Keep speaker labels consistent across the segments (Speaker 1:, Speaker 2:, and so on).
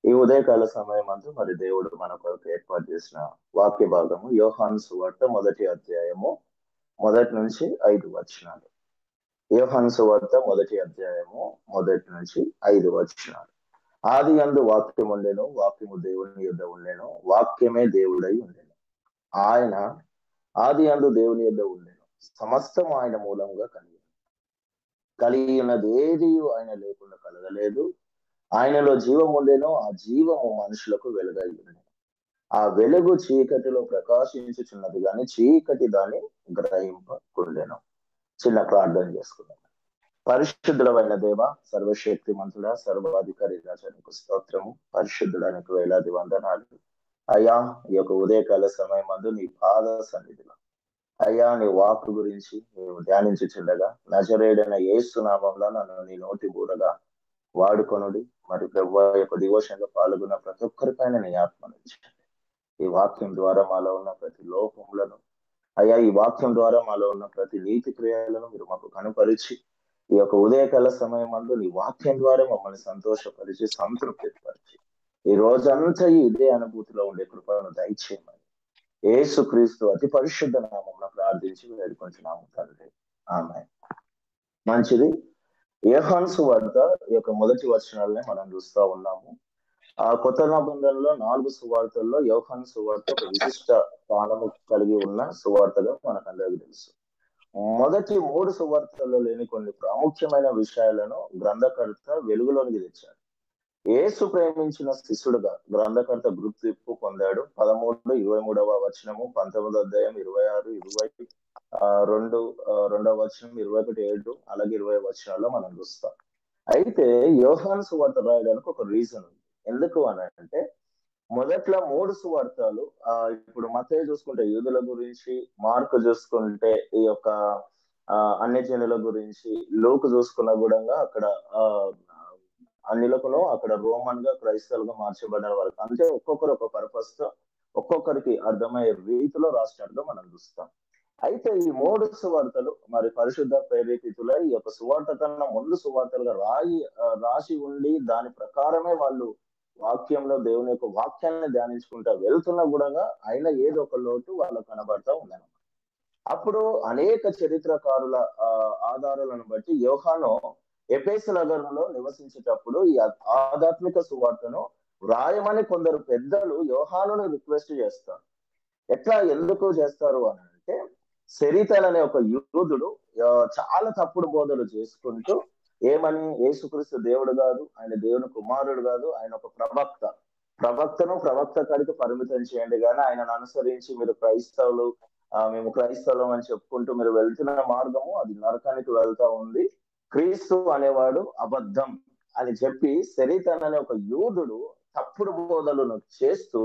Speaker 1: ఈ ఉదయకాల సమయం అంతా మరి దేవుడు మన కొరకు ఏర్పాటు చేసిన వాక్య భాగము యోహాను సువార్త 1వ అధ్యాయము 1-5 వచనాలు. యోహాను సువార్త 1వ అధ్యాయము 1-5 వచనాలు. ఆది యందు వాక్యం ఉండెను, వాక్యము దేవుని యొద్ద ఉండెను, వాక్యమే దేవుడై ఉండెను. ఆయన ఆది యందు దేవుని యొద్ద ఉండెను, సమస్తం ఆయన మూలంగా కలిగి ఉన్నది ఏది ఆయన లేకుండా కలగలేదు. ఆయనలో జీవం ఉండేనో, ఆ జీవము మనుషులకు వెలుగై ఉండెను. ఆ వెలుగు చీకటిలో ప్రకాశించుచున్నది కానీ చీకటి దాన్ని గ్రహింపకుండెను. చిన్న ప్రార్థన చేసుకున్నాం. పరిశుద్ధుడమైన దేవ, సర్వశక్తి మంతుడ, సర్వాధికారి రాజానికి స్తోత్రము. పరిశుద్ధుడానికి వేలాది వందనాలు అయ్యా. ఈ యొక్క ఉదయకాల సమయం అందు నీ పాద సన్నిధిలో అయ్యా నీ వాక్కు గురించి మేము ధ్యానించుచుండగా నజరేయుడైన యేసు నామములో నన్ను నీ నోటి బూరగా వాడుకొనుడి. మరి ప్రభువా యొక్క డివోషన్ లో పాల్గొన్న ప్రతి ఒక్కరిపైన నీ ఆత్మనించండి. ఈ వాక్యం ద్వారా మాలో ఉన్న ప్రతి లోపములను అయ్యా, ఈ వాక్యం ద్వారా మాలో ఉన్న ప్రతి నీతి క్రియలను మీరు మాకు కనుపరిచి ఈ యొక్క ఉదయకాల సమయం అందు నీ వాక్యం ద్వారా మమ్మల్ని సంతోషపరిచి సంతృప్తిపరిచి ఈ రోజంతా ఇదే అనుభూతిలో ఉండే కృపను దయచేయమని యేసుక్రీస్తు అతి పరిశుద్ధ నామమున ప్రార్థించి వేడుకొంచున్నాము తండ్రి, ఆమేన్. మంచిది. యోహాను సువార్త ఈ యొక్క మొదటి వచనాలనే మనం చూస్తా ఉన్నాము. ఆ కొత్త నిబంధనలో 4 సువార్తల్లో యోహాను సువార్త ఒక విశిష్ట స్థానము కలిగి ఉన్న సువార్తగా మనకు అందరికీ తెలుసు. మొదటి 3 సువార్తల్లో లేని కొన్ని ప్రాముఖ్యమైన విషయాలను గ్రంథకర్త వెలుగులోనికి తెచ్చాడు. యేసు ప్రేమించిన శిష్యుడుగా గ్రంథకర్త గుర్తింపు పొందాడు. 13, 23వ వచనము, 19వ అధ్యాయం 26, 22వ వచనం, 21, 7 అలాగే 20వ వచనాల్లో మనం చూస్తాం. అయితే యోహాను సువార్త రాయడానికి ఒక రీజన్ ఉంది. ఎందుకు అని అంటే మొదట్లో 3 సువార్తలు ఇప్పుడు మత్తయి చూసుకుంటే యూదుల గురించి, మార్కు చూసుకుంటే ఈ యొక్క అన్యజనుల గురించి, లూకు చూసుకున్న కూడా అక్కడ అన్యులకును అక్కడ రోమన్ గా క్రైస్తవులుగా మార్చబడిన వరకు, అంటే ఒక్కొక్కరు ఒక పర్పస్ తో ఒక్కొక్కరికి అర్థమయ్యే రీతిలో రాసినట్టుగా మనం చూస్తాం. అయితే ఈ 3 సువార్తలు మరి పరిశుద్ధ ప్రేరేపితులై ఈ యొక్క సువార్త కన్నా ముందు సువార్తలుగా రాసి ఉండి దాని ప్రకారమే వాళ్ళు వాక్యంలో దేవుని యొక్క వాక్యాన్ని ధ్యానించుకుంటా వెళ్తున్నా కూడా అయినా ఏదో ఒక లోటు వాళ్ళకు కనబడతా ఉందన్నమాట. అప్పుడు అనేక చరిత్రకారుల ఆధారాలను బట్టి యోహాను ఎఫెసు నగరంలో నివసించేటప్పుడు ఈ ఆధ్యాత్మిక సువార్తను వ్రాయమని కొందరు పెద్దలు యోహానును రిక్వెస్ట్ చేస్తారు. ఎందుకు చేస్తారు అని అంటే, సెరితన్ అనే ఒక యూదుడు చాలా తప్పుడు బోధలు చేసుకుంటూ ఏమని, యేసుక్రీస్తు దేవుడు కాదు, ఆయన దేవుని కుమారుడు కాదు, ఆయన ఒక ప్రవక్త కాడికి పరిమితం చేయండి, కానీ ఆయనను అనుసరించి మీరు క్రైస్తవులు, మేము క్రైస్తవులం అని చెప్పుకుంటూ మీరు వెళ్తున్న మార్గము అది నరకానికి వెళ్తా ఉంది, క్రీస్తు అనేవాడు అబద్ధం అని చెప్పి సెరితన్ అనే ఒక యూదుడు తప్పుడు బోధలను చేస్తూ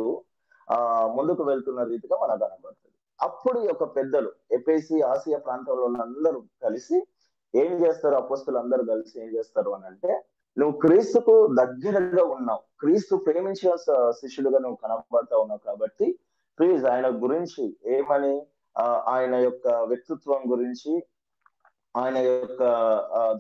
Speaker 1: ముందుకు వెళ్తున్న రీతిగా మనకు కనబడుతుంది. అప్పుడు ఈ యొక్క పెద్దలు ఎఫెసు ఆసియా ప్రాంతంలో అందరూ కలిసి ఏం చేస్తారు, అపోస్తలు అందరూ కలిసి ఏం చేస్తారు అని అంటే, నువ్వు క్రీస్తుకు దగ్గరగా ఉన్నావు, క్రీస్తు ప్రేమించిన శిష్యుడుగా నువ్వు కనబడతా ఉన్నావు కాబట్టి ప్లీజ్ ఆయన గురించి ఏమని, ఆయన యొక్క వ్యక్తిత్వం గురించి, ఆయన యొక్క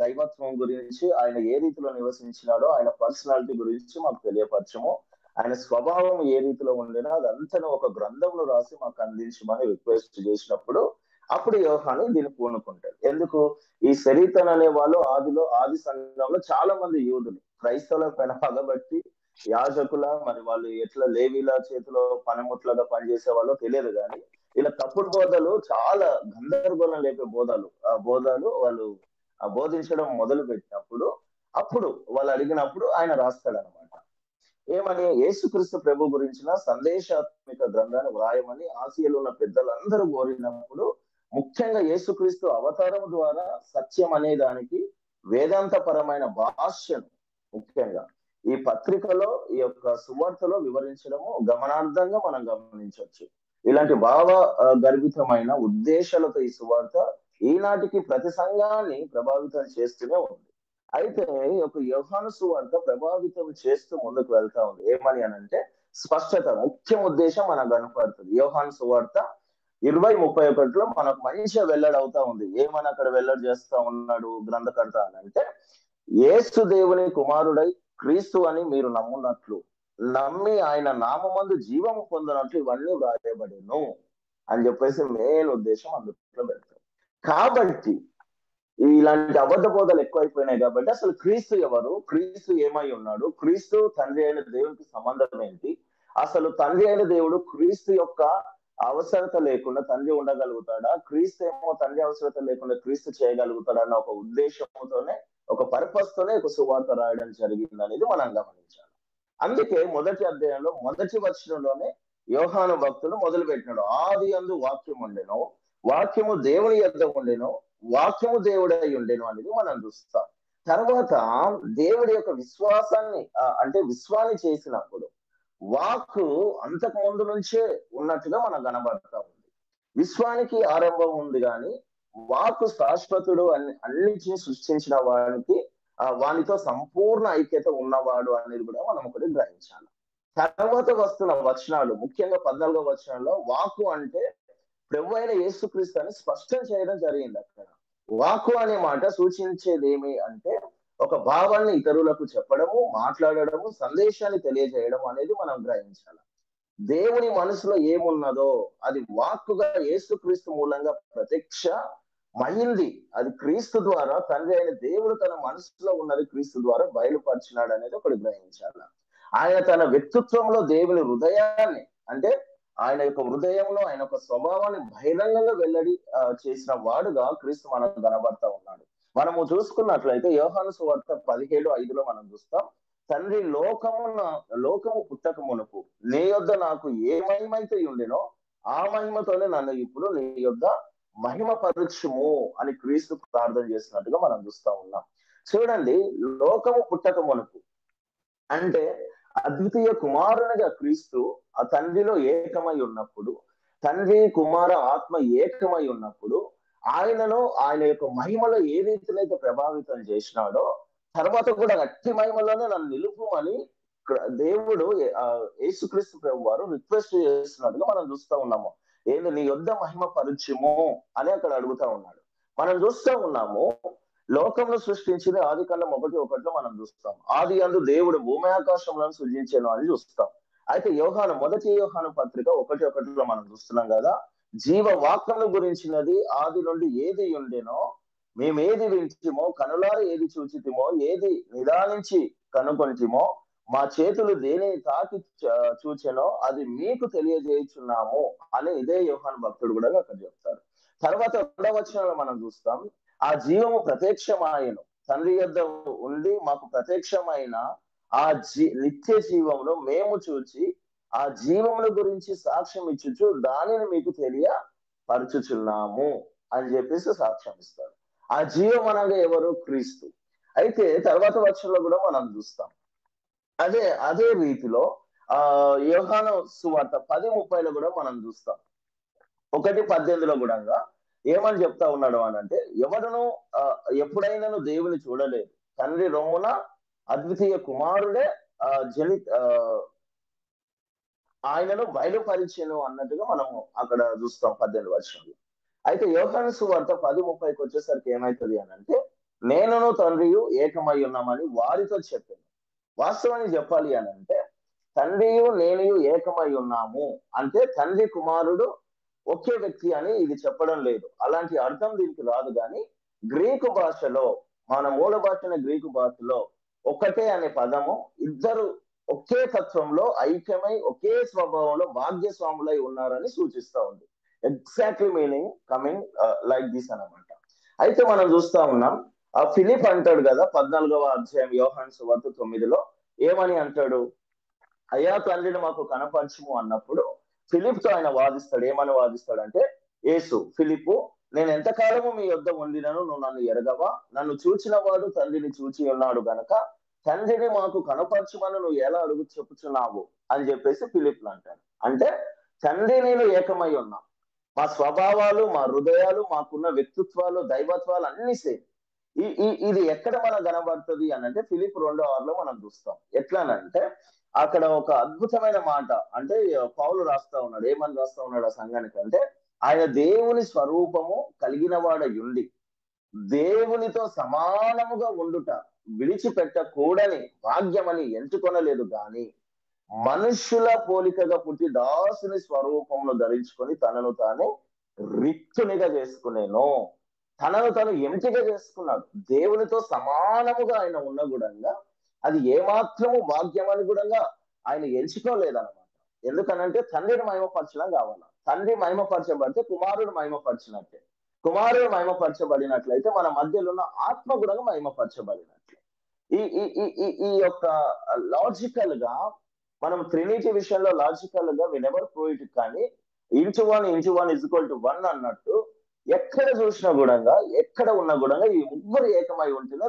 Speaker 1: దైవత్వం గురించి, ఆయన ఏ రీతిలో నివసించినాడో ఆయన పర్సనాలిటీ గురించి మాకు తెలియపరచము, ఆయన స్వభావం ఏ రీతిలో ఉండేనో అదంతా ఒక గ్రంథంలో రాసి మాకు అందించమని రిక్వెస్ట్ చేసినప్పుడు అప్పుడు యోహాను దీన్ని పూనుకుంటాడు. ఎందుకు, ఈ సెరితన్ అనే వాళ్ళు ఆది సంఘంలో చాలా మంది యూదులు క్రైస్తవుల పైన పగబట్టి యాజకుల, మరి వాళ్ళు ఎట్లా లేవీల చేతిలో పనిముట్లుగా పనిచేసే వాళ్ళో తెలియదు, కానీ ఇలా తప్పుడు బోధలు చాలా గందరగోళం లేపే బోధలు వాళ్ళు బోధించడం మొదలు పెట్టినప్పుడు అప్పుడు వాళ్ళు అడిగినప్పుడు ఆయన రాస్తాడనమాట. ఏమని, యేసుక్రీస్తు ప్రభు గురించిన సందేశాత్మక గ్రంథాన్ని వ్రాయమని ఆసియాలో ఉన్న పెద్దలందరూ కోరినప్పుడు, ముఖ్యంగా యేసుక్రీస్తు అవతారం ద్వారా సత్యం అనే దానికి వేదాంతపరమైన భాష్యను ముఖ్యంగా ఈ పత్రికలో ఈ యొక్క సువార్తలో వివరించడము గమనార్థంగా మనం గమనించవచ్చు. ఇలాంటి భావ గర్భితమైన ఉద్దేశాలతో ఈ సువార్త ఈనాటికి ప్రతి సంఘాన్ని ప్రభావితం చేస్తూనే ఉంది. అయితే ఒక యోహాను సువార్త ప్రభావితం చేస్తూ ముందుకు వెళ్తా ఉంది. ఏమని అని అంటే, స్పష్టత, ముఖ్య ఉద్దేశం మనకు కనపడుతుంది. యోహాను సువార్త 20:31లో మనకు మంచిగా వెల్లడవుతా ఉంది. ఏమని అక్కడ వెల్లడి చేస్తా ఉన్నాడు గ్రంథకర్త అని అంటే, యేసు దేవుని కుమారుడై క్రీస్తు అని మీరు నమ్మున్నట్లు నమ్మి ఆయన నామమందు జీవము పొందినట్లు ఇవన్నీ వ్రాయబడిను అని చెప్పేసి మెయిన్ ఉద్దేశం అందులో పెడతారు. కాబట్టి ఇలాంటి అబద్ధ బోధలు ఎక్కువైపోయినాయి కాబట్టి అసలు క్రీస్తు ఎవరు, క్రీస్తు ఏమై ఉన్నాడు, క్రీస్తు తండ్రి అయిన దేవునికి సంబంధం ఏంటి, అసలు తండ్రి అయిన దేవుడు క్రీస్తు యొక్క అవసరత లేకుండా తండ్రి ఉండగలుగుతాడా, క్రీస్తు ఏమో తండ్రి అవసరత లేకుండా క్రీస్తు చేయగలుగుతాడా అన్న ఒక ఉద్దేశంతోనే, ఒక పర్పస్ తోనే ఒక సువార్త రాయడం జరిగింది అనేది మనం గమనించాలి. అందుకే మొదటి అధ్యాయంలో మొదటి వచనంలోనే యోహాను భక్తుడు మొదలు పెట్టినాడు, ఆది యందు వాక్యం ఉండెను, వాక్యము దేవుని యొద్ద ఉండెను, వాక్యము దేవుడై ఉండెను అనేది మనం చూస్తాం. తర్వాత దేవుడి యొక్క విశ్వాసాన్ని అంటే విశ్వాన్ని చేసినప్పుడు వాక్కు అంతకు ముందు నుంచే ఉన్నట్టుగా మనకు కనబడతా ఉంది. విశ్వానికి ఆరంభం ఉంది కానీ వాక్కు శాశ్వతుడు అన్నిటిని సృష్టించిన వానికి వానితో సంపూర్ణ ఐక్యత ఉన్నవాడు అనేది కూడా మనం ఒకటి గ్రహించాలి. తర్వాత వస్తున్న వచనాలు, ముఖ్యంగా 14వ వచనంలో వాక్కు అంటే ప్రభు అయిన యేసుక్రీస్తు అని స్పష్టం చేయడం జరిగింది. అక్కడ వాక్కు అనే మాట సూచించేది ఏమి అంటే ఒక భావాన్ని ఇతరులకు చెప్పడము, మాట్లాడడము, సందేశాన్ని తెలియజేయడం అనేది మనం గ్రహించాలి. దేవుని మనసులో ఏమున్నదో అది వాక్కుగా యేసుక్రీస్తు మూలంగా ప్రత్యక్షమైంది. అది క్రీస్తు ద్వారా తండ్రి అయిన దేవుడు తన మనసులో ఉన్నది క్రీస్తు ద్వారా బయలుపరిచినాడు అనేది ఒకటి గ్రహించాలి. ఆయన తన వ్యక్తిత్వంలో దేవుని హృదయాన్ని, అంటే ఆయన యొక్క హృదయంలో ఆయన యొక్క స్వభావాన్ని బహిరంగంగా వెల్లడి చేసిన వాడుగా క్రీస్తు మనకు కనబడతా ఉన్నాడు. మనము చూసుకున్నట్లయితే యోహాను సువార్త 17:5 మనం చూస్తాం, తండ్రి లోకము పుట్టక మునుపు నీ యొద్ద నాకు ఏ మహిమైతే ఉండెనో ఆ మహిమతోనే నన్ను ఇప్పుడు నీ యొద్ద మహిమ పరచుము అని క్రీస్తు ప్రార్థన చేసినట్టుగా మనం చూస్తా ఉన్నాం. చూడండి, లోకము పుట్టక మునుపు అంటే అద్వితీయ కుమారునిగా క్రీస్తు ఆ తండ్రిలో ఏకమై ఉన్నప్పుడు, తండ్రి కుమార ఆత్మ ఏకమై ఉన్నప్పుడు ఆయనను ఆయన యొక్క మహిమలో ఏ రీతిలో అయితే ప్రభావితం చేసినాడో తర్వాత కూడా అట్టి మహిమలోనే నన్ను నిలుపుమని దేవుడు యేసుక్రీస్తు ప్రభు వారు రిక్వెస్ట్ చేస్తున్నట్టుగా మనం చూస్తూ ఉన్నాము. ఏంది, నీ యొద్ద మహిమ పరచుము అని అక్కడ అడుగుతా ఉన్నాడు. మనం చూస్తూ ఉన్నాము, లోకంలో సృష్టించింది ఆదికాండం 1:1 మనం చూస్తాం. ఆది యందు దేవుడు భూమి ఆకాశంలో సృజించాను అని చూస్తాం. అయితే మొదటి యోహాను పత్రిక 1:1 మనం చూస్తున్నాం కదా, జీవ వాక్యముల గురించినది ఆది నుండి ఏది ఉండెనో మేమేది వింటిమో, కనులారా ఏది చూచితిమో, ఏది నిదానించి కనుగొంటిమో, మా చేతులు దేనిని తాకి చూచెనో అది మీకు తెలియజేయుచున్నాము అని ఇదే యోహాను భక్తుడు కూడా అక్కడ చెప్తారు. తర్వాత 2వ వచనంలో మనం చూస్తాం, ఆ జీవము ప్రత్యక్షమాయను, తండ్రి యొద్ద ఉండి మాకు ప్రత్యక్షమైన ఆ నిత్య జీవమును మేము చూచి ఆ జీవముల గురించి సాక్ష్యం ఇచ్చుచు దానిని మీకు తెలియపరచుచున్నాము అని చెప్పేసి సాక్ష్యం ఇస్తారు. ఆ జీవం అనగా ఎవరు? క్రీస్తు. అయితే తర్వాత వచనంలో కూడా మనం చూస్తాం, అదే రీతిలో యోహాను సువార్త 10:30 కూడా మనం చూస్తాం. 1:18 కూడా ఏమని చెప్తా ఉన్నాడు అని అంటే, ఎవడును ఎప్పుడైనాను దేవుని చూడలేదు, తండ్రి రొమ్మున అద్వితీయ కుమారుడే ఆయనను బయలుపరిచెను అన్నట్టుగా మనము అక్కడ చూస్తాం 18వ వచనంలో. అయితే యోహాను సువార్త 10:30 వచ్చేసరికి ఏమైతుంది అని అంటే, నేనును తండ్రియు ఏకమై ఉన్నామని వారితో చెప్పాను. వాస్తవాన్ని చెప్పాలి అని అంటే, తండ్రియు నేను ఏకమై ఉన్నాము అంటే తండ్రి కుమారుడు ఒకే వ్యక్తి అని ఇది చెప్పడం లేదు. అలాంటి అర్థం దీనికి రాదు. కానీ గ్రీకు భాషలో, మన మూల భాషన గ్రీకు భాషలో ఒకటే అనే పదము ఇద్దరు ఒకే తత్వంలో ఐక్యమై ఒకే స్వభావంలో భాగ్యస్వాములై ఉన్నారని సూచిస్తా ఉంది. Exactly meaning coming like this అన్నమాట. అయితే మనం చూస్తా ఉన్నాం, ఫిలిప్ అంటాడు కదా 14వ అధ్యాయం యోహాను సువార్త 9లో ఏమని అంటాడు, అయ్యా తండ్రిని మాకు కనపరచుము అన్నప్పుడు ఫిలిప్ తో ఆయన వాదిస్తాడు. ఏమని వాదిస్తాడు అంటే, యేసు ఫిలిప్పు, నేను ఎంతకాలము మీ యొద్ద ఉండినను నువ్వు నన్ను ఎరగవా, నన్ను చూచిన వాడు తండ్రిని చూచి ఉన్నాడు గనక తండ్రిని మాకు కనపరచుమని నువ్వు ఎలా అడుగు చెప్పుచున్నావు అని చెప్పేసి ఫిలిప్ అంటాడు. అంటే తండ్రి నేను ఏకమై ఉన్నాం, మా స్వభావాలు, మా హృదయాలు, మాకున్న వ్యక్తిత్వాలు, దైవత్వాలు అన్ని సేమ్. ఇది ఎక్కడ మనకు కనబడుతుంది అని అంటే ఫిలిప్ 2:6 మనం చూస్తాం. ఎట్లానంటే అక్కడ ఒక అద్భుతమైన మాట, అంటే పౌలు రాస్తా ఉన్నాడు. ఏమని రాస్తా ఉన్నాడు ఆ సంఘానికి అంటే, ఆయన దేవుని స్వరూపము కలిగిన వాడయుండి దేవునితో సమానముగా ఉండుట విడిచిపెట్టకూడని భాగ్యమని ఎంచుకొనలేదు గాని మనుష్యుల పోలికగా పుట్టి దాసుని స్వరూపమును ధరించుకొని తనను తానే రిక్తునిగా చేసుకునేను. తనను తాను ఎంపిక చేసుకున్నాడు. దేవునితో సమానముగా ఆయన ఉన్న గుడంగా అది ఏమాత్రము భాగ్యమని గుడంగా ఆయన ఎంచుకోలేదన్నమాట. ఎందుకనంటే తండ్రిని మహిమపరచడం కావాలా. తండ్రి మహిమపరచబడితే కుమారుడు మహిమపరిచినట్టే. కుమారుడు మహిమపరచబడినట్లయితే మన మధ్యలో ఉన్న ఆత్మ కూడా మహిమపరచబడినట్లే. ఈ ఈ ఈ ఈ ఈ యొక్క లాజికల్ గా మనం ట్రినిటీ విషయంలో లాజికల్ గా వి నెవర్ ప్రూవ్ ఇట్, కానీ into one is equal to 1 అన్నట్టు ఎక్కడ చూసినా కూడా, ఎక్కడ ఉన్నా కూడా ఈ ముగ్గురు ఏకమై ఉంటుందో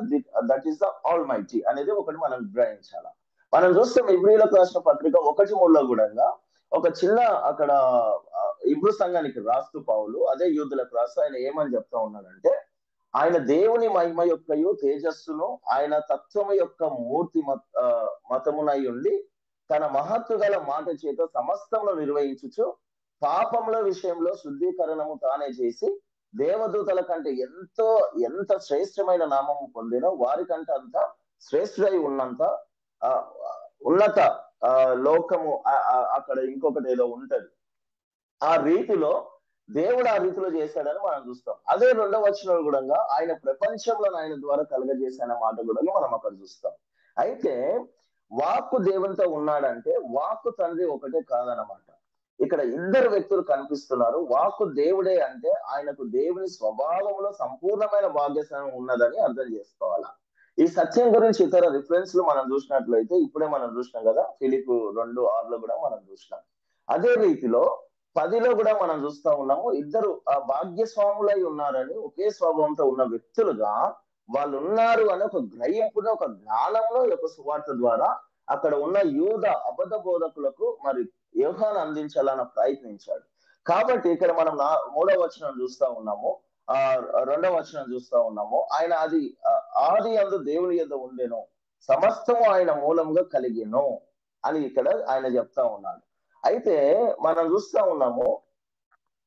Speaker 1: that is the all mighty అనేది ఒకటి మనం గ్రహించాల. మనం చూస్తాం ఇబ్రీలకు రాసిన పత్రిక 1:3 కూడా ఒక చిన్న అక్కడ ఇబ్రు సంఘానికి రాస్తూ పౌలు అదే యూదులకు రాస్తూ ఆయన ఏమని చెప్తా ఉన్నాడంటే, ఆయన దేవుని మహిమ యొక్కయు తేజస్సును ఆయన తత్వము యొక్క మూర్తి మతమునై ఉండి తన మహత్తు గల మాట చేత సమస్తమును నిర్వహించుచు పాపముల విషయంలో శుద్ధీకరణము తానే చేసి దేవదూతల కంటే ఎంత శ్రేష్టమైన నామము పొందినో వారికంటే అంత శ్రేష్ఠుడై ఉన్నత లోకము అక్కడ ఇంకొకటి ఏదో ఉంటది. ఆ రీతిలో దేవుడు ఆ రీతిలో చేశాడని మనం చూస్తాం. అదే 2వ వచనంలో కూడా ఆయన ప్రపంచంలో ఆయన ద్వారా కలుగజేసిన మాట కూడా మనం అక్కడ చూస్తాం. అయితే వాక్కు దేవునితో ఉన్నాడంటే వాక్కు తండ్రి ఒకటే కాదనమాట. ఇక్కడ ఇద్దరు వ్యక్తులు కనిపిస్తున్నారు. వాక్కు దేవుడే అంటే ఆయనకు దేవుని స్వభావంలో సంపూర్ణమైన భాగ్యస్వామ్యం ఉన్నదని అర్థం చేసుకోవాలా. ఈ సత్యం గురించి ఇతర రిఫరెన్స్లు మనం చూసినట్లయితే ఇప్పుడే మనం చూసినాం కదా, ఫిలిప్పు 2:6 కూడా మనం చూసినాం. అదే రీతిలో 10లో కూడా మనం చూస్తా ఉన్నాము. ఇద్దరు భాగ్యస్వాములై ఉన్నారని, ఒకే స్వభావంతో ఉన్న వ్యక్తులుగా వాళ్ళు ఉన్నారు అని ఒక గ్రహింపున, ఒక జ్ఞానంలో యొక్క సువార్త ద్వారా అక్కడ ఉన్న యూద అబద్ధ బోధకులకు మరి యోహాను అందించాలని ప్రయత్నించాడు. కాబట్టి ఇక్కడ మనం 3వ వచనం చూస్తా ఉన్నాము, 2వ వచనం చూస్తా ఉన్నాము. ఆయన ఆది యందు దేవుని యొద్ద ఉండెను, సమస్తము ఆయన మూలంగా కలిగెను అని ఇక్కడ ఆయన చెప్తా ఉన్నాడు. అయితే మనం చూస్తా ఉన్నాము,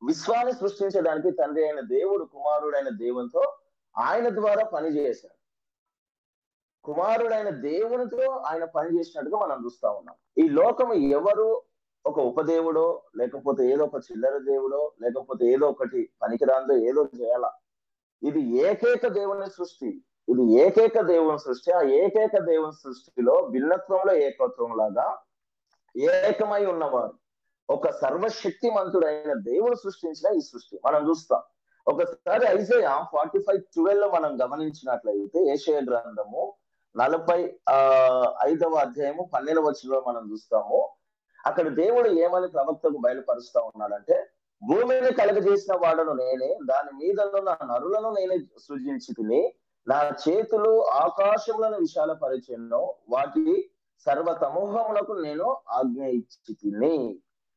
Speaker 1: విశ్వాన్ని సృష్టించడానికి తండ్రి అయిన దేవుడు కుమారుడైన దేవునితో ఆయన ద్వారా పనిచేశాడు. కుమారుడైన దేవునితో ఆయన పనిచేసినట్టుగా మనం చూస్తా ఉన్నాం. ఈ లోకం ఎవరు ఒక ఉపదేవుడో, లేకపోతే ఏదో ఒక చిల్లర దేవుడో, లేకపోతే ఏదో ఒకటి పనికిరాందో ఏదో చేయాల. ఇది ఏకైక దేవుని సృష్టి. ఇది ఏకైక దేవుని సృష్టి. ఆ ఏకైక దేవుని సృష్టిలో భిన్నత్వంలో ఏకత్వం లాగా ఏకమై ఉన్నవారు ఒక సర్వశక్తిమంతుడైన దేవుడు సృష్టించిన ఈ సృష్టి మనం చూస్తాం. ఒకసారి ఐజయా 45:12 మనం గమనించినట్లయితే యెషయా గ్రంథము 45వ అధ్యాయము 12వ వచనంలో మనం చూస్తాము. అక్కడ దేవుడు ఏమని ప్రవక్తకు బయలుపరుస్తా ఉన్నాడంటే, భూమిని కలుగజేసిన వాడను నేనే, దాని మీద నా నరులను నేనే సృజించి తిని, నా చేతులు ఆకాశములను విశాలపరిచెను, వాటి సర్వ సమూహములకు నేను ఆజ్ఞ ఇచ్చి తిని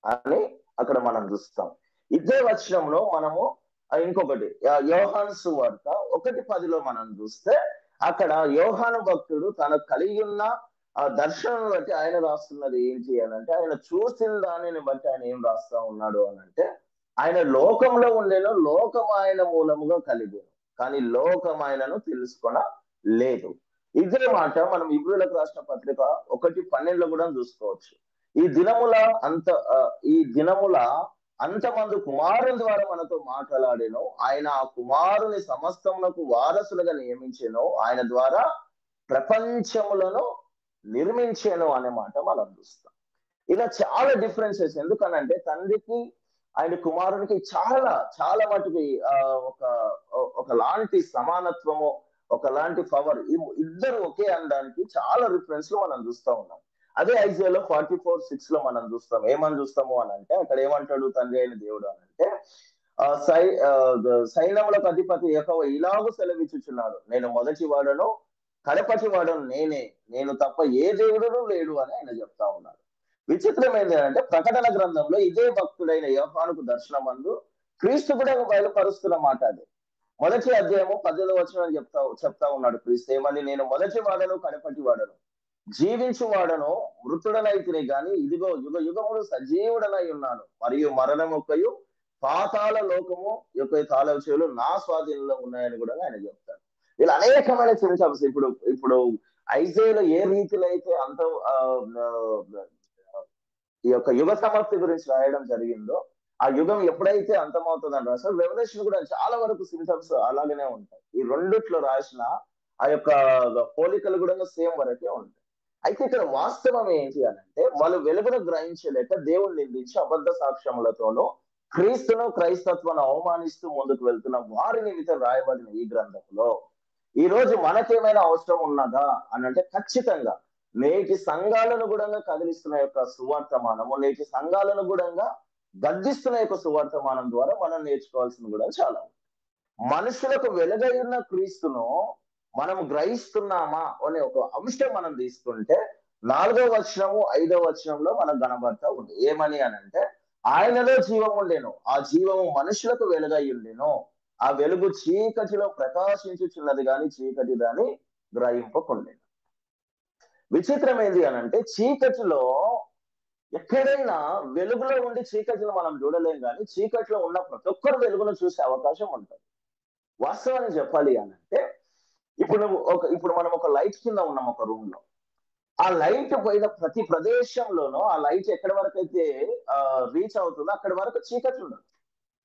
Speaker 1: అని అక్కడ మనం చూస్తాం. ఇదే వచనంలో మనము ఇంకొకటి యోహాను సువార్త 1:10లో మనం చూస్తే అక్కడ యోహాను భక్తుడు తనకు కలిగి ఉన్న ఆ దర్శనం బట్టి ఆయన రాస్తున్నది ఏంటి అని అంటే, ఆయన చూసిన దానిని బట్టి ఆయన ఏం రాస్తా ఉన్నాడు అని అంటే, ఆయన లోకంలో ఉండేను, లోకం ఆయన మూలముగా కలిగేను, కానీ లోకం ఆయనను తెలుసుకొన లేదు. ఇదే మాట మనం ఇబ్రీయులకు రాసిన పత్రిక 1:12లో కూడా చూసుకోవచ్చు. ఈ దినముల అంతమంది కుమారుని ద్వారా మనతో మాట్లాడాను, ఆయన ఆ కుమారుని సమస్తమునకు వారసులుగా నియమించాను, ఆయన ద్వారా ప్రపంచములను నిర్మించాను అనే మాట మనం చూస్తాం. ఇలా చాలా డిఫరెన్సెస్. ఎందుకనంటే తండ్రికి ఆయన కుమారునికి చాలా చాలా మటుకు ఒకలాంటి సమానత్వము, ఒకలాంటి పవర్, ఇద్దరు ఒకే అనడానికి చాలా రిఫరెన్స్లు మనం చూస్తా ఉన్నాం. అదే ఐజయాలో 44:6లో మనం చూస్తాం. ఏమని చూస్తాము అని అంటే, అక్కడ ఏమంటాడు తండ్రి అయిన దేవుడు అని అంటే, సైన్యములకు అధిపతి యెహోవా ఇలాగూ సెలవిచ్చుచున్నాడు, నేను మొదటి వాడను కడపటి వాడను నేనే, నేను తప్ప ఏ దేవుడును లేడు అని ఆయన చెప్తా ఉన్నాడు. విచిత్రం ఏంటంటే, ప్రకటన గ్రంథంలో ఇదే భక్తుడైన యోహానుకు దర్శనమందు క్రీస్తు కూడా బయలుపరుస్తున్న మాట అది. మొదటి అధ్యాయము 10వ వచనం చెప్తా ఉన్నాడు క్రీస్తు ఏమని, నేను మొదటి వాడను కడపటి వాడను, జీవించు వాడను మృతుడనైతిని గాని ఇదిగో యుగ యుగములు సజీవుడనై ఉన్నాను, మరియు మరణం యొక్కయు పాతాళ లోకము యొక్క తాళం చెవులు నా స్వాధీనంలో ఉన్నాయని కూడా ఆయన చెప్తాడు. ఇలా అనేకమైన సింటమ్స్ ఇప్పుడు ఐజయాలో ఏ రీతిలో అయితే అంత ఈ యొక్క యుగ సమాప్తి గురించి రాయడం జరిగిందో, ఆ యుగం ఎప్పుడైతే అంతమవుతుందని రాశారు. రెవల్యూషన్ కూడా చాలా వరకు సింటమ్స్ అలాగనే ఉంటాయి. ఈ రెండిట్లో రాసిన ఆ యొక్క పోలికలు కూడా సేమ్ వరకే ఉంటాయి. అయితే ఇక్కడ వాస్తవం ఏంటి అని అంటే, వాళ్ళు వెలుగును గ్రహించలేక దేవుణ్ణి నిందించి అబద్ధ సాక్ష్యములతోనూ క్రీస్తును క్రైస్తత్వాన్ని అవమానిస్తూ ముందుకు వెళ్తున్న వారి నిమిత్తం రాయబడిన ఈ గ్రంథంలో ఈ రోజు మనకేమైనా అవసరం ఉన్నదా అని అంటే, ఖచ్చితంగా నేటి సంఘాలను కూడా కదిలిస్తున్న యొక్క సువార్తమానము, నేటి సంఘాలను కూడా గద్దిస్తున్న యొక్క సువార్తమానం ద్వారా మనం నేర్చుకోవాల్సింది కూడా చాలా. మనుషులకు వెలుగైన క్రీస్తును మనం గ్రహిస్తున్నామా అనే ఒక అంశం మనం తీసుకుంటే, 4వ వచనము 5వ వచనంలో మనకు కనబడతా ఉంది. ఏమని అని అంటే, ఆయనలో జీవం ఉండేను, ఆ జీవము మనుషులకు వెలుగై ఉండెను, ఆ వెలుగు చీకటిలో ప్రకాశించుచున్నది గాని చీకటి దాన్ని గ్రహింపకుండెను. విచిత్రం ఏంటి అని అంటే, చీకటిలో ఎక్కడైనా వెలుగులో ఉండి చీకటిలో మనం చూడలేం, కానీ చీకటిలో ఉన్న ప్రతి ఒక్కరు వెలుగును చూసే అవకాశం ఉంటుంది. వాస్తవాన్ని చెప్పాలి అని అంటే, ఇప్పుడు మనం ఒక లైట్ కింద ఉన్నాం ఒక రూమ్ లో. ఆ లైట్ పోయిన ప్రతి ప్రదేశంలోనూ ఆ లైట్ ఎక్కడి వరకు అయితే రీచ్ అవుతుందో అక్కడి వరకు చీకటి ఉండదు.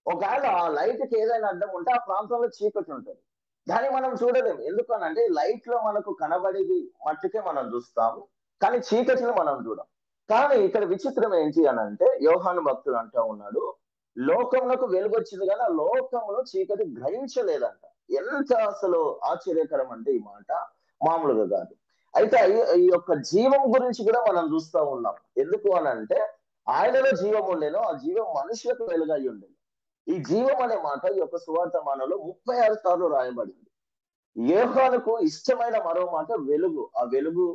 Speaker 1: ఒకవేళ ఆ లైట్ కి ఏదైనా అడ్డం ఉంటే ఆ ప్రాంతంలో చీకటి ఉంటుంది. దాన్ని మనం చూడలేము. ఎందుకనంటే లైట్ లో మనకు కనబడేది మట్టుకే మనం చూస్తాము, కానీ చీకటిని మనం చూడం. కానీ ఇక్కడ విచిత్రం ఏంటి అని అంటే, యోహాను భక్తుడు అంటా ఉన్నాడు, లోకమునకు వెలుగు వచ్చింది కానీ ఆ లోకమును చీకటి గ్రహించలేదంట. ఎంత అసలు ఆశ్చర్యకరం అంటే ఈ మాట మామూలుగా కాదు. అయితే ఈ యొక్క జీవం గురించి కూడా మనం చూస్తూ ఉన్నాం. ఎందుకు అని అంటే, ఆయనలో జీవం ఉండేను, ఆ జీవం మనుషులకు వెలుగై ఉండేది. ఈ జీవం అనే మాట ఈ యొక్క సువార్తమానంలో 36 సార్లు రాయబడింది. యోహానుకు ఇష్టమైన మరో మాట వెలుగు. ఆ వెలుగు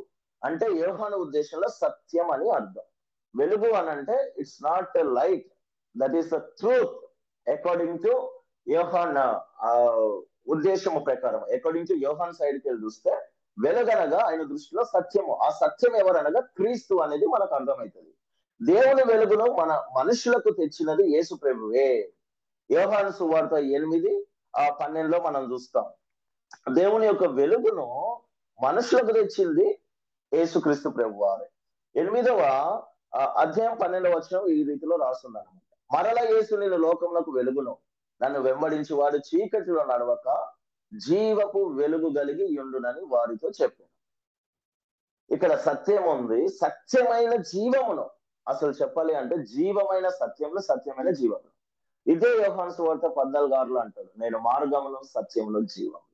Speaker 1: అంటే యోహాను ఉద్దేశంలో సత్యం అని అర్థం. వెలుగు అని అంటే it's not a light, that is the truth according to Yohan ఉద్దేశము ప్రకారం. అకార్డింగ్ టు యోహాన్ సైడ్కి వెళ్ళి చూస్తే వెలుగనగా ఆయన దృష్టిలో సత్యము. ఆ సత్యం ఎవరనగా క్రీస్తు అనేది మనకు అర్థమవుతుంది. దేవుని వెలుగును మన మనుషులకు తెచ్చినది యేసు ప్రభువే. యోహాను సువార్త 8:12 మనం చూస్తాం. దేవుని యొక్క వెలుగును మనుషులకు తెచ్చింది యేసుక్రీస్తు ప్రభు వారే. 8వ అధ్యాయం 12వ వచనం ఈ రీతిలో రాస్తుంది అనమాట. మరల యేసు నేను లోకమునకు వెలుగును, నన్ను వెంబడించి వాడు చీకటిలో నడవక జీవపు వెలుగు కలిగి ఉండునని వారితో చెప్పాను. ఇక్కడ సత్యం ఉంది, సత్యమైన జీవమును. అసలు చెప్పాలి అంటే జీవమైన సత్యములు, సత్యమైన జీవములు. ఇదే యోహాను సువార్త 14:6 అంటాడు, నేను మార్గమును సత్యమును జీవము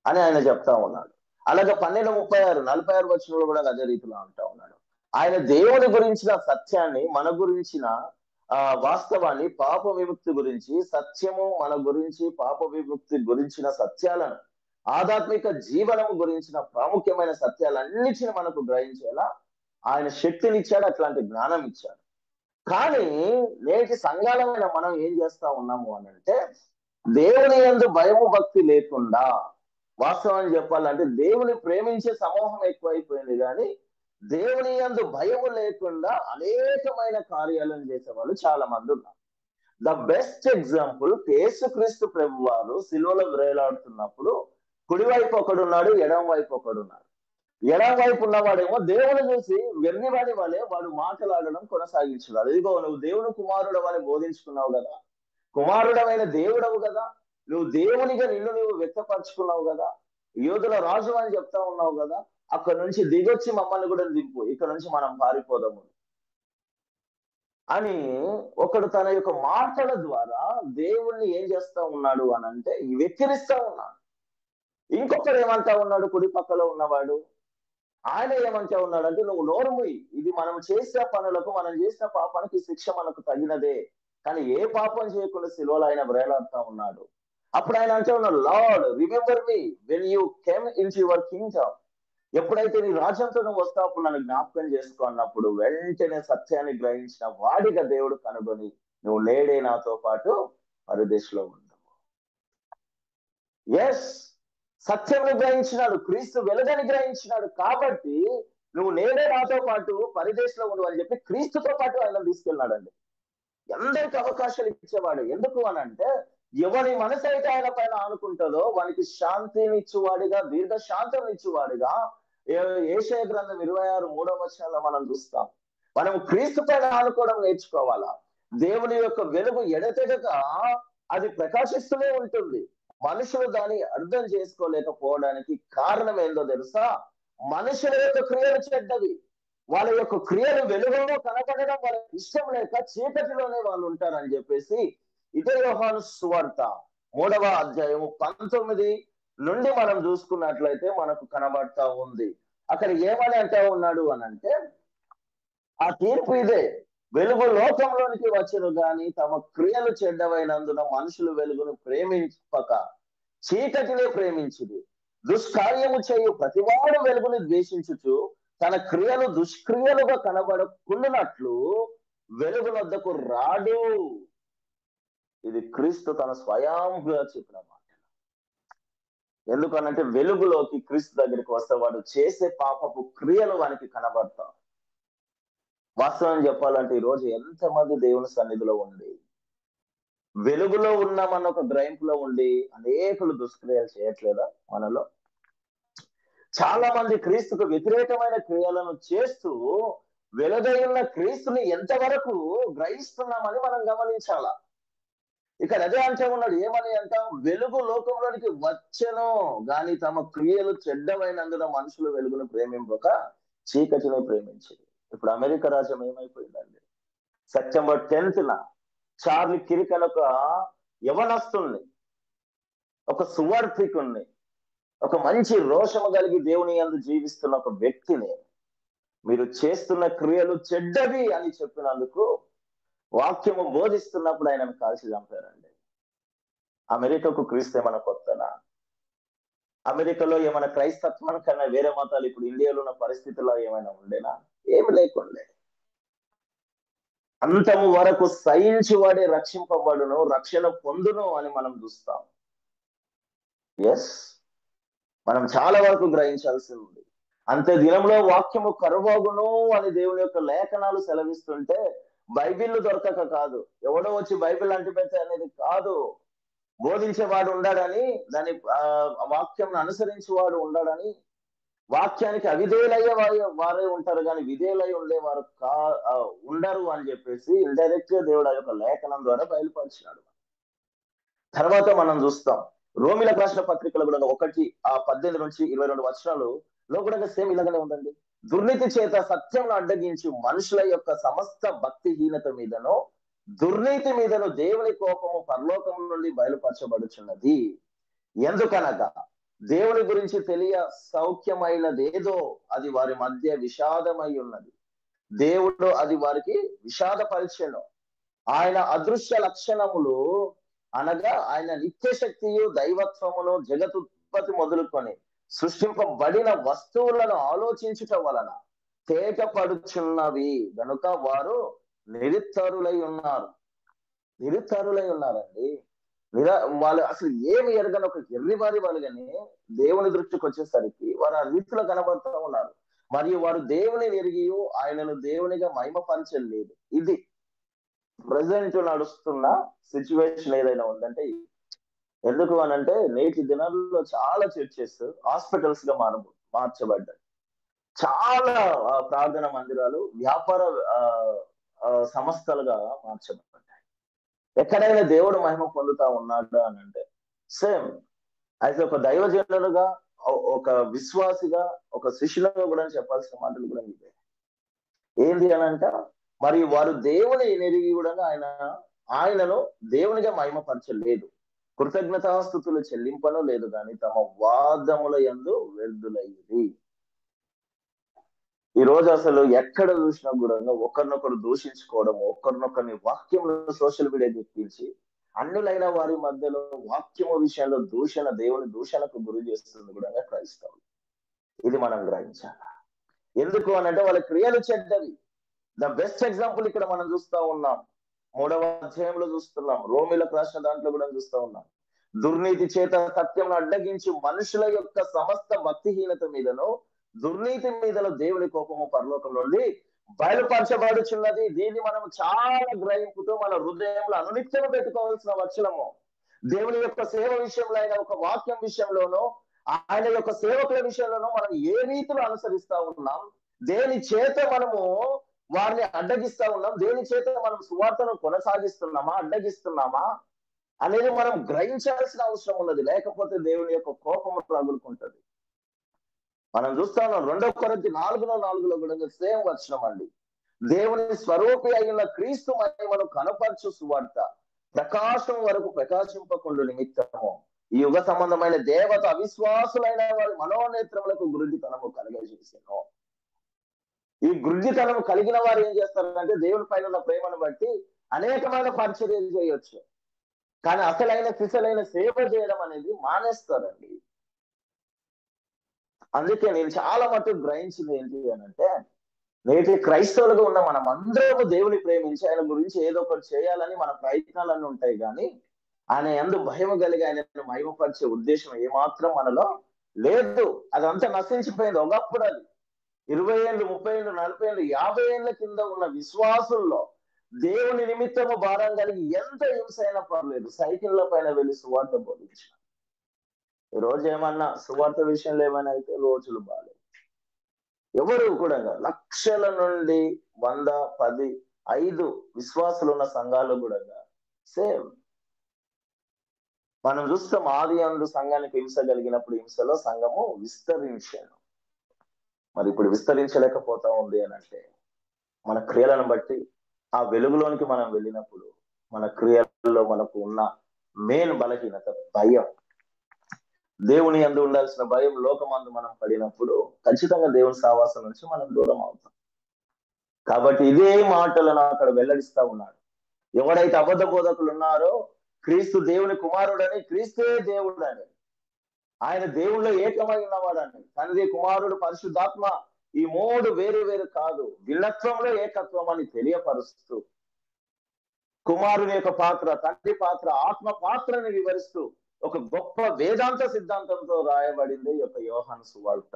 Speaker 1: అని ఆయన చెప్తా ఉన్నాడు. అలాగే 12:36 46 వచనంలో కూడా అదే రీతిలో అంటా ఉన్నాడు. ఆయన దేవుని గురించిన సత్యాన్ని, మన గురించిన వాస్తవాన్ని, పాప విముక్తి గురించి సత్యము, మన గురించి పాప విముక్తి గురించిన సత్యాలను, ఆధ్యాత్మిక జీవనము గురించిన ప్రాముఖ్యమైన సత్యాలన్నిటిని మనకు గ్రహించేలా ఆయన శక్తినిచ్చాడు, అట్లాంటి జ్ఞానం ఇచ్చాడు. కానీ నేటి సంఘాలమైన మనం ఏం చేస్తా ఉన్నాము అని అంటే, దేవుని యందు భయము భక్తి లేకుండా, వాస్తవాన్ని చెప్పాలంటే దేవుని ప్రేమించే సమూహం ఎక్కువైపోయింది, కానీ దేవుని యందు భయము లేకుండా అనేకమైన కార్యాలను చేసేవాళ్ళు చాలా మంది ఉన్నారు. ద బెస్ట్ ఎగ్జాంపుల్, యేసుక్రీస్తు ప్రభు వారు సిలువలో వేలాడుతున్నప్పుడు కుడివైపు ఒకడున్నాడు, ఎడమ వైపు ఒకడున్నాడు. ఎడమ వైపు ఉన్నవాడేమో దేవుని చూసి వెర్రివాడి వలె వాడు మాటలాడడం కొనసాగించున్నాడు. ఇదిగో నువ్వు దేవుని కుమారుడు అని బోధించుకున్నావు కదా, కుమారుడమైన దేవుడవు కదా, నువ్వు దేవునిగా నిన్ను నువ్వు వ్యక్తపరచుకున్నావు కదా, యోధుల రాజు అని చెప్తా ఉన్నావు కదా, అక్కడ నుంచి దిగొచ్చి మమ్మల్ని కూడా దింపు, ఇక్కడ నుంచి మనం పారిపోదాము అని ఒకడు తన యొక్క మాటల ద్వారా దేవుణ్ణి ఏం చేస్తా ఉన్నాడు అని అంటే వెక్కిరిస్తా ఉన్నాడు. ఇంకొకడు ఏమంటా ఉన్నాడు, కుడి పక్కలో ఉన్నవాడు, ఆయన ఏమంటా ఉన్నాడు అంటే, నువ్వు నోరు మూయి, ఇది మనం చేసిన పనులకు, మనం చేసిన పాపానికి శిక్ష మనకు తగినదే, కానీ ఏ పాపం చేయకుండా సిలువలో ఆయన వేలాడుతా ఉన్నాడు. అప్పుడు ఆయన అంటూ ఉన్నాడు, lord remember me when you came in your Kingdom, ఎప్పుడైతే నీ రాజ్యంతో నువ్వు వస్తావు అప్పుడు నన్ను జ్ఞాపకం చేసుకో అన్నప్పుడు వెంటనే సత్యాన్ని గ్రహించిన వాడిగా దేవుడు కనుగొని, నువ్వు నేడే నాతో పాటు పరదేశంలో ఉండవు. ఎస్, సత్యంను గ్రహించినాడు, క్రీస్తు వెలుగని గ్రహించినాడు, కాబట్టి నువ్వు నేడే నాతో పాటు పరిదేశంలో ఉండు అని చెప్పి క్రీస్తుతో పాటు ఆయన తీసుకెళ్ళినాడండి. అందరికి అవకాశాలు ఇచ్చేవాడు. ఎందుకు అని అంటే, ఎవరి మనసు అయితే ఆయన పైన ఆనుకుంటుందో వానికి శాంతిని ఇచ్చేవాడిగా, దీర్ఘ శాంతం ఇచ్చేవాడిగా యెషయా గ్రంథం 26:3 మనం చూస్తాం. మనం క్రీస్తు పైన ఆనుకోవడం నేర్చుకోవాలా. దేవుని యొక్క వెలుగు ఎడతెగక అది ప్రకాశిస్తూనే ఉంటుంది. మనుషులు దాన్ని అర్థం చేసుకోలేకపోవడానికి కారణం ఏందో తెలుసా? మనుషుల యొక్క క్రియలు చెడ్డవి. వాళ్ళ యొక్క క్రియలు వెలుగులో కనపడడం వాళ్ళకి ఇష్టం లేక చీకటిలోనే వాళ్ళు ఉంటారని చెప్పేసి ఇదే యోహాను సువార్త 3వ అధ్యాయము 19 నుండి మనం చూసుకున్నట్లయితే మనకు కనబడతా ఉంది. అక్కడ ఏమని అంటా ఉన్నాడు అని అంటే, ఆ తీర్పు ఇదే, వెలుగు లోకంలోనికి వచ్చును గాని తమ క్రియలు చెడ్డవైనందున మనుషులు వెలుగును ప్రేమింపక చీకటినే ప్రేమించుది. దుష్కార్యము చేయు ప్రతివాడు వెలుగుని ద్వేషించుచు తన క్రియలు దుష్క్రియలుగా కనబడకుండానట్లు వెలుగు వద్దకు రాడు. ఇది క్రీస్తు తన స్వయంగా చెప్పిన మాట. ఎందుకనంటే వెలుగులోకి క్రీస్తు దగ్గరికి వస్తే వాడు చేసే పాపపు క్రియలు వానికి కనబడతాం. వాస్తవం చెప్పాలంటే ఈ రోజు ఎంతమంది దేవుని సన్నిధిలో ఉండి వెలుగులో ఉన్నామన్న ఒక గ్రహింపులో ఉండి అనేకులు దుష్క్రియలు చేయట్లేదా మనలో? చాలా మంది క్రీస్తుకు వ్యతిరేకమైన క్రియలను చేస్తూ వెలుగైన క్రీస్తుని ఎంతవరకు గ్రహిస్తున్నామని మనం గమనించాలా. ఇక్కడ అదే అంటూ ఉన్నాడు, ఏమని అంట, వెలుగు లోకంలోనికి వచ్చెను గాని తమ క్రియలు చెడ్డమైనందున మనుషులు వెలుగును ప్రేమింపక చీకటిని ప్రేమించింది. ఇప్పుడు అమెరికా రాజ్యం ఏమైపోయిందండి? సెప్టెంబర్ 10th చార్లీ కిర్క్ అని ఒక యవనస్తుల్ని, ఒక సువార్థికుణ్ణి, ఒక మంచి రోషము కలిగి దేవుని యందు జీవిస్తున్న ఒక వ్యక్తిని మీరు చేస్తున్న క్రియలు చెడ్డవి అని చెప్పినందుకు వాక్యము బోధిస్తున్నప్పుడు ఆయనను కాల్చి చంపారండి. అమెరికాకు క్రీస్తు ఏమైనా కొత్తనా? అమెరికాలో ఏమైనా క్రైస్తత్వానికన్నా వేరే మతాలు ఇప్పుడు ఇండియాలో ఉన్న పరిస్థితుల్లో ఏమైనా ఉండేనా? ఏమి లేకుండే. అంతము వరకు సహించి వాడే రక్షింపబడును, రక్షణ పొందును అని మనం చూస్తాం. ఎస్, మనం చాలా వరకు గ్రహించాల్సి ఉంది. అంతే దినంలో వాక్యము కరువగును అని దేవుని యొక్క లేఖనాలు సెలవిస్తుంటే బైబిల్ దొరకక కాదు, ఎవడో వచ్చి బైబిల్ అంటిపెడితే అనేది కాదు. బోధించేవాడు ఉండాడని, దాని వాక్యం అనుసరించేవాడు ఉండాడని, వాక్యానికి అవిధేయులయ్యే వారే ఉంటారు కానీ విధేయులై ఉండేవారు ఉండరు అని చెప్పేసి ఇండైరెక్ట్ గా దేవుడు ఆ యొక్క లేఖనం ద్వారా బయలుపరిచినాడు. తర్వాత మనం చూస్తాం రోమిలకు రాసిన పత్రికలు కూడా 1:18-22 లో కూడా సేమ్ ఇలాగనే ఉందండి. దుర్నీతి చేత సత్యం అడ్డగించి మనుషుల యొక్క సమస్త భక్తిహీనత మీదను దుర్నీతి మీదను దేవుని కోపము పరలోకం నుండి బయలుపరచబడుచున్నది. ఎందుకనగా దేవుని గురించి తెలియ సౌఖ్యమైనదేదో అది వారి మధ్య విషాదమై ఉన్నది. దేవుడు అది వారికి విషాదపరిచెను. ఆయన అదృశ్య లక్షణములు అనగా ఆయన నిత్య శక్తియు దైవత్వమును జగతుత్పత్తి మొదలుకొని సృష్టింపబడిన వస్తువులను ఆలోచించుట వలన తేటపడుచున్నవి గనుక వారు నిరుత్తరులై ఉన్నారండి. వాళ్ళు అసలు ఏమి ఎరగని ఒక ఎర్రివారి వాళ్ళు కానీ దేవుని దృష్టికి వచ్చేసరికి వారు ఆ రీతిలో కనబడుతూ ఉన్నారు. మరియు వారు దేవుని ఎరిగి ఆయనను దేవునిగా మహిమపరచలేదు. ఇది ప్రజెంట్ నడుస్తున్న సిచ్యువేషన్ ఏదైనా ఉందంటే, ఎందుకు అనంటే నేటి దినాల్లో చాలా చర్చెస్ హాస్పిటల్స్ గా మార్చబడ్డాయి. చాలా ప్రార్థన మందిరాలు వ్యాపార సంస్థలుగా మార్చబడ్డాయి. ఎక్కడైనా దేవుడు మహిమ పొందుతా ఉన్నాడు అని అంటే సేమ్ అయితే ఒక దైవజనులుగా, ఒక విశ్వాసిగా, ఒక శిష్యులుగా కూడా చెప్పాల్సిన మాటలు కూడా ఇవే. ఏంది అని అంట, మరి వారు దేవుని ఎరిగి కూడా ఆయనను దేవునిగా మహిమపరచలేదు, కృతజ్ఞతాస్తుతులు చెల్లింపను లేదు కానీ తమ వాదముల యందు వ్యర్థులయ్యింది. ఈ రోజు అసలు ఎక్కడ చూసినా కూడా ఒకరినొకరు దూషించుకోవడం, ఒకరినొకరిని వాక్యంలో సోషల్ మీడియా తెప్పించి అన్నులైన వారి మధ్యలో వాక్యము విషయంలో దూషణ, దేవుని దూషణకు గురి చేస్తుంది కూడా క్రైస్తవులు. ఇది మనం గ్రహించాలి. ఎందుకు అనంటే వాళ్ళ క్రియలు చెడ్డవి. ద బెస్ట్ ఎగ్జాంపుల్ ఇక్కడ మనం చూస్తా ఉన్నాం, 3వ అధ్యాయంలో చూస్తున్నాం, రోమిలకు రాసిన దాంట్లో కూడా చూస్తా ఉన్నాం. దుర్నీతి చేత సత్యం అడ్డగించి మనుషుల యొక్క సమస్త భక్తిహీనత మీదను దుర్నీతి మీదను దేవుని కోపము పరలోకం నుండి బయలుపరచబడుచున్నది. దీన్ని మనం చాలా గ్రహింపుతో మన హృదయంలో అనునిత్యం పెట్టుకోవాల్సిన వచనము. దేవుని యొక్క సేవ విషయంలో, ఆయన ఒక వాక్యం విషయంలోనూ, ఆయన యొక్క సేవకుల విషయంలోనూ మనం ఏ రీతిలో అనుసరిస్తా ఉన్నాం, దేని చేత మనము వారిని అడ్డగిస్తా ఉన్నాం, దేని చేత మనం సువార్తను కొనసాగిస్తున్నామా, అడ్డగిస్తున్నామా అనేది మనం గ్రహించాల్సిన అవసరం ఉన్నది. లేకపోతే దేవుని యొక్క కోపం రగులుకుంటది. మనం చూస్తా ఉన్నాం 2 కొరింథీ 4:4 కూడా సేమ్ వచనం అండి. దేవుని స్వరూపి అయిన క్రీస్తు మహిమను కనపరచు సువార్త ప్రకాశం వరకు ప్రకాశింపకుండు నిమిత్తము ఈ యుగ సంబంధమైన దేవత అవిశ్వాసులైన వారి మనోనేత్రములకు గురుడితనము కలగజేసాను. ఈ గురుడితనం కలిగిన వారు ఏం చేస్తారంటే దేవుని పైన ఉన్న ప్రేమను బట్టి అనేకమైన పరిచర్యలు చేయొచ్చు, కానీ అసలైన సిసలైన సేవ చేయడం అనేది మానేస్తారండి. అందుకే నేను చాలా మటుకు గ్రహించింది ఏంటి అని అంటే, నేటి క్రైస్తవులుగా ఉన్న మనం అందరము దేవుని ప్రేమించి ఆయన గురించి ఏదో ఒకటి చేయాలని మన ప్రయత్నాలన్నీ ఉంటాయి, కానీ ఆయన యందు భయం కలిగి ఆయనను మహిమపరిచే ఉద్దేశం ఏమాత్రం మనలో లేదు. అదంతా నశించిపోయింది. ఒకప్పుడు అది 20 ఏళ్ళు, 30 ఏళ్ళు, 40 ఏళ్ళు, 50 ఏళ్ల కింద ఉన్న విశ్వాసుల్లో దేవుని నిమిత్తము భారం కలిగి ఎంత హింస అయినా పర్లేదు సైకిళ్ల పైన వెళ్ళి సువార్త బోధించిన. ఈ రోజు ఏమన్నా సువార్త విషయంలో ఏమైనా అయితే రోజులు బాగాలేదు. ఎవరు కూడా లక్షల నుండి 100, 10, 5 విశ్వాసులు ఉన్న సంఘాలు కూడా సేమ్. మనం చూస్తాం ఆది అందు సంఘానికి హింస కలిగినప్పుడు హింసలో సంఘము విస్తరించాను. మరి ఇప్పుడు విస్తరించలేకపోతా ఉంది అని అంటే మన క్రియలను బట్టి ఆ వెలుగులోనికి మనం వెళ్ళినప్పుడు మన క్రియల్లో మనకు ఉన్న మెయిన్ బలహీనత భయం. దేవుని యందు ఉండాల్సిన భయం లోకమందు మనం పడినప్పుడు ఖచ్చితంగా దేవుని సావాసం నుంచి మనం దూరం అవుతాం. కాబట్టి ఇదే మాటలను అక్కడ వెల్లడిస్తా ఉన్నాడు. ఎవడైతే అబద్ధ బోధకులు ఉన్నారో క్రీస్తు దేవుని కుమారుడని, క్రీస్తే దేవుడని, ఆయన దేవుళ్ళో ఏకమై ఉన్నవాడని, తండ్రి కుమారుడు పరిశుద్ధాత్మ ఈ 3 వేరు వేరు కాదు, భిన్నత్వంలో ఏకత్వం అని తెలియపరుస్తూ కుమారుని యొక్క పాత్ర, తండ్రి పాత్ర, ఆత్మ పాత్రని వివరిస్తూ ఒక గొప్ప వేదాంత సిద్ధాంతంతో రాయబడింది ఈ యొక్క యోహాను సువార్త.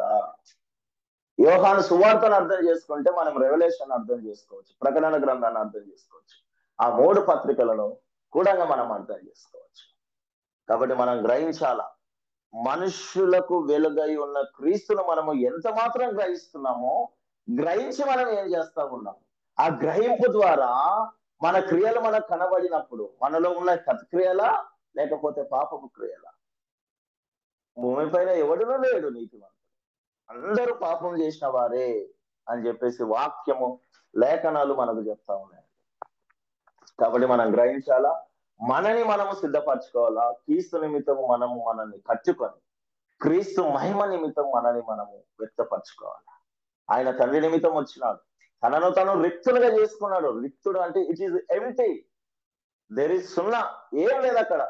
Speaker 1: యోహాను సువార్తను అర్థం చేసుకుంటే మనం రెవల్యూషన్ అర్థం చేసుకోవచ్చు, ప్రకటన గ్రంథాన్ని అర్థం చేసుకోవచ్చు, ఆ 3 పత్రికలను కూడా మనం అర్థం చేసుకోవచ్చు. కాబట్టి మనం గ్రహించాలా, మనుషులకు వెలుగై ఉన్న క్రీస్తును మనము ఎంత మాత్రం గ్రహిస్తున్నామో గ్రహించి మనం ఏం చేస్తా ఉన్నాం. ఆ గ్రహింపు ద్వారా మన క్రియలు మనకు కనబడినప్పుడు మనలో ఉన్న సత్క్రియలా లేకపోతే పాపపు క్రియలా? భూమి పైన ఎవడునూ లేడు నీతిమంతుడు, అందరూ పాపం చేసిన వారే అని చెప్పేసి వాక్యము, లేఖనాలు మనకు చెప్తా ఉన్నాయి. కాబట్టి మనం గ్రహించాలా, మనని మనము సిద్ధపరచుకోవాలా. క్రీస్తు నిమిత్తము మనల్ని కట్టుకొని క్రీస్తు మహిమ నిమిత్తం మనని మనము వ్యక్తపరచుకోవాలి. ఆయన తండ్రి నిమిత్తం వచ్చినాడు, తనను తను రిక్తులుగా చేసుకున్నాడు. రిక్తుడు అంటే it is empty, there is సున్నా, ఏం లేదు అక్కడ.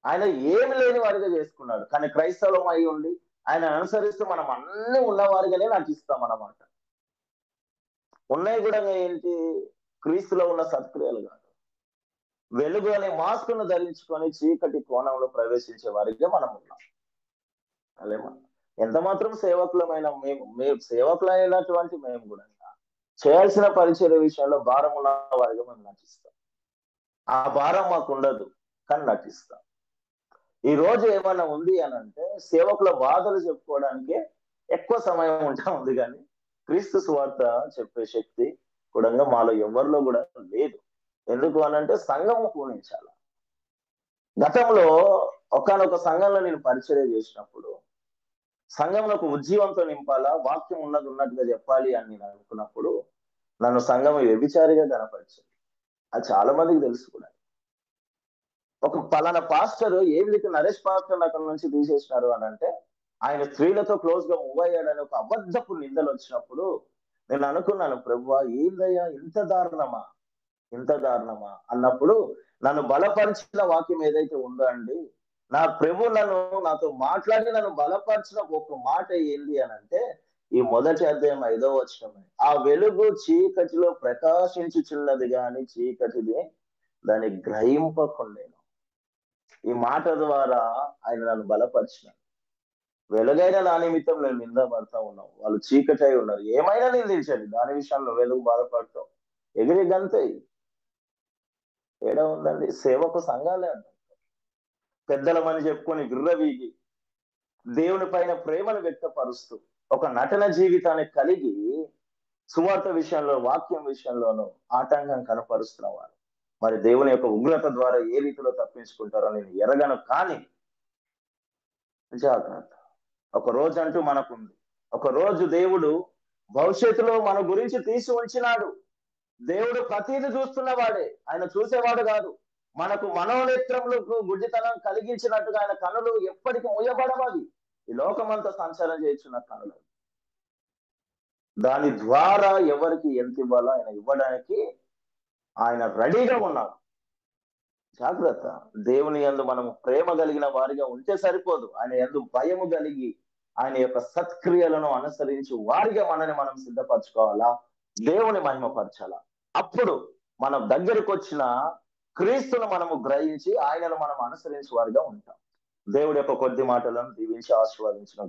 Speaker 1: ఆయన ఏమి లేని వారిగా చేసుకున్నాడు. కానీ క్రైస్తవం అయి ఉండి ఆయన అనుసరిస్తూ మనం అన్ని ఉన్నవారిగానే నటిస్తాం అన్నమాట. ఉన్నాయి కూడా ఏంటి, క్రీస్తులో ఉన్న సత్క్రియలు కాదు. వెలుగు అనే మాస్కును ధరించుకొని చీకటి కోణంలో ప్రవేశించే వారిగా మనం ఉన్నాం. అలేమా ఎంత మాత్రం సేవకులమైన మేము సేవకులైనటువంటి మేము కూడా చేయాల్సిన పరిచర్య విషయంలో భారం ఉన్న వారిగా మేము నటిస్తాం. ఆ భారం మాకు ఉండదు, కానీ నటిస్తాం. ఈ రోజు ఏమైనా ఉంది అని అంటే సేవకుల బాధలు చెప్పుకోవడానికి ఎక్కువ సమయం ఉంటా ఉంది, కానీ క్రీస్తు సువార్త చెప్పే శక్తి కూడా మాలో ఎవరిలో కూడా లేదు. ఎందుకు అనంటే సంఘము పూజించాల. గతంలో ఒకానొక సంఘంలో నేను పరిచర్య చేసినప్పుడు సంఘంలో ఒక ఉజ్జీవంతో నింపాలా, వాక్యం ఉన్నట్టుగా చెప్పాలి అని నేను అనుకున్నప్పుడు నన్ను సంఘం వ్యభిచారిగా కనపరిచింది. అది చాలా మందికి తెలుసు కూడా. ఒక పలానా పాస్టర్ ఏమిటి నరేష్ పాస్టర్ అక్కడ నుంచి తీసేసినారు అని అంటే ఆయన స్త్రీలతో క్లోజ్ గా మూవ్ అయ్యాడని ఒక అబద్ధపు నిందలు వచ్చినప్పుడు నేను అనుకున్నాను, ప్రభువా ఏందయ్యా ఇంత దారుణమా అన్నప్పుడు నన్ను బలపరిచిన వాక్యం ఏదైతే ఉందో అండి, నా ప్రభు నాతో మాట్లాడి నన్ను బలపరిచిన ఒక మాట ఏంది అని అంటే ఈ మొదటి అధ్యాయం 5వ వచనమే, ఆ వెలుగు చీకటిలో ప్రకాశించుచున్నది గాని చీకటిది దాన్ని గ్రహింపకుండేను. ఈ మాట ద్వారా ఆయన నన్ను బలపరిచినాడు. వెలుగైన నా నిమిత్తం నేను నిందపడతా ఉన్నావు, వాళ్ళు చీకటి అయి ఉన్నారు, ఏమైనా నిందించండి, దాని విషయంలో వెలుగు బాధపడతావు, ఎగిరి గంతే. ఏడా ఉందండి, సేవకు సంఘాలే అంటారు. పెద్దలమని చెప్పుకొని విర్రవీగి దేవుని పైన ప్రేమను వ్యక్తపరుస్తూ ఒక నటన జీవితాన్ని కలిగి సువార్త విషయంలో, వాక్యం విషయంలోనూ ఆటంకం కనపరుస్తున్నవారు మరి దేవుని యొక్క ఉగ్రత ద్వారా ఏ రీతిలో తప్పించుకుంటారో నేను ఎరగను. కానీ జాగ్రత్త, ఒక రోజు అంటూ మనకుంది. ఒక రోజు దేవుడు భవిష్యత్తులో మన గురించి తీసి ఉంచినాడు. దేవుడు ప్రతీది చూస్తున్నవాడే, ఆయన చూసేవాడు కాదు. మనకు మనోనేత్రములకు గుడ్డితనం కలిగించినట్టుగా ఆయన కనులు ఎప్పటికీ మూయబడవది. ఈ లోకమంతా సంచారం చేయించిన కనులు, దాని ద్వారా ఎవరికి ఎంత ఇవ్వాలో ఆయన ఇవ్వడానికి ఆయన రెడీగా ఉన్నాడు. జాగ్రత్త, దేవుని యందు మనం ప్రేమ కలిగిన వారిగా ఉంటే సరిపోదు, ఆయన యందు భయము కలిగి ఆయన యొక్క సత్క్రియలను అనుసరించి వారిగా మనని మనం సిద్ధపరచుకోవాలా, దేవుని మహిమపరచాలా. అప్పుడు మనం దగ్గరకు వచ్చిన క్రీస్తును మనము గ్రహించి ఆయనను మనం అనుసరించి వారిగా ఉంటాం. దేవుడి యొక్క కొద్ది మాటలను దీవించి ఆశీర్వదించిన